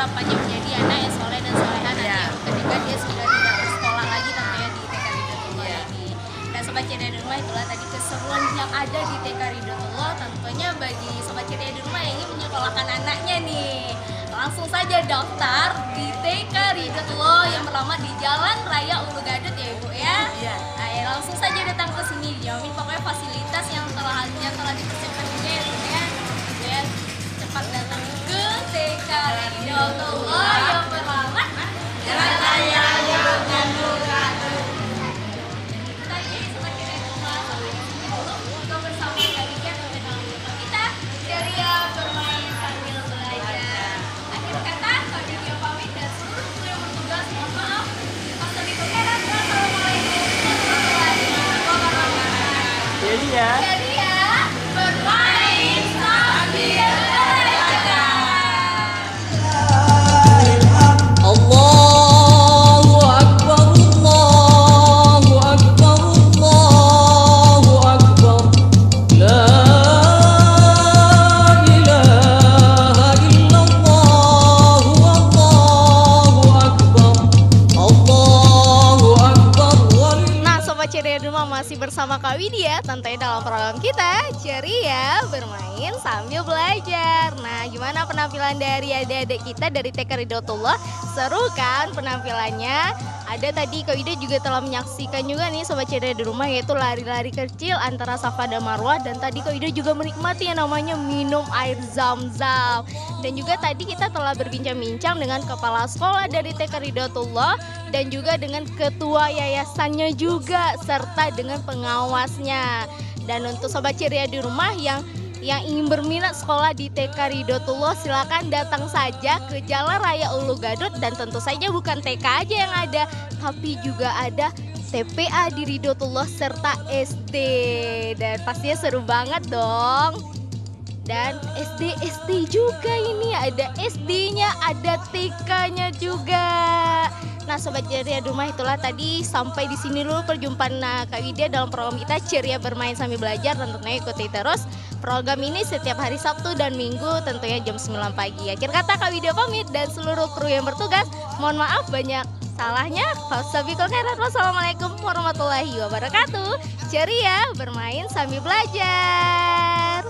harapannya menjadi anak yang soleh dan soleha nanti Iya. ketika dia sudah tidak bersekolah lagi tentunya di TK Ridotullah Iya. ini. Dan Sobat Ceria di rumah, itulah tadi keseruan yang ada di TK Ridotullah. Tentunya bagi Sobat Ceria di rumah yang ingin menyekolahkan anaknya nih, langsung saja daftar di TK Ridotullah yang beralamat di Jalan Raya Ulu Gadut ya Ibu ya. Iya. Nah, ya, langsung saja datang ke sini, dijamin pokoknya fasilitas yang telah dipersiapkan juga ya Bu ya. Ya, cepat datang ke TK Ridotullah yang beralamat Jalan Raya Ulu Gadut. Tadi Sobat Ceria di rumah sampai di sini dulu untuk bersama kalian dalam video kita Ceria bermain sambil belajar. Akhir kata, kami dia pamit dan seluruh kru yang bertugas mohon maaf. Wassalamualaikum warahmatullahi wabarakatuh. Jadi ya. Jadi ya, bermain sambil belajar. Allahu Akbar, Allahu Akbar, Allahu Akbar. La ilaha illallah, Allahu Akbar, Allahu Akbar. Nah, Sobat Ceria di rumah masih bersama Kak Widya tentunya dalam program kita Ceria bermain sambil belajar. Nah, gimana penampilan dari adik-adik kita dari TK Ridotullah? Seru kan penampilannya? Ada tadi Kak Widya juga telah menyaksikan juga nih Sobat Ceria di rumah, yaitu lari-lari kecil antara Safa dan Marwah. Dan tadi Kak Widya juga menikmati yang namanya minum air zam-zam. Dan juga tadi kita telah berbincang-bincang dengan kepala sekolah dari TK Ridotullah dan juga dengan ketua yayasannya juga serta dengan pengawasnya. Dan untuk Sobat Ceria di rumah yang ingin berminat sekolah di TK Ridotullah, silakan datang saja ke Jalan Raya Ulu Gadut. Dan tentu saja bukan TK aja yang ada, tapi juga ada TPA di Ridotullah serta SD. Dan pastinya seru banget dong. Dan SD juga ini, ada SD-nya, ada TK-nya juga. Nah, Sobat Ceria di rumah, itulah tadi sampai di sini dulu perjumpaan Kak Widya dalam program kita Ceria bermain sambil belajar. Dan tentunya ikuti terus program ini setiap hari Sabtu dan Minggu tentunya jam 9 pagi. Akhir kata Kak Widya pamit dan seluruh kru yang bertugas mohon maaf banyak salahnya. Wassalamualaikum warahmatullahi wabarakatuh. Ceria bermain sambil belajar.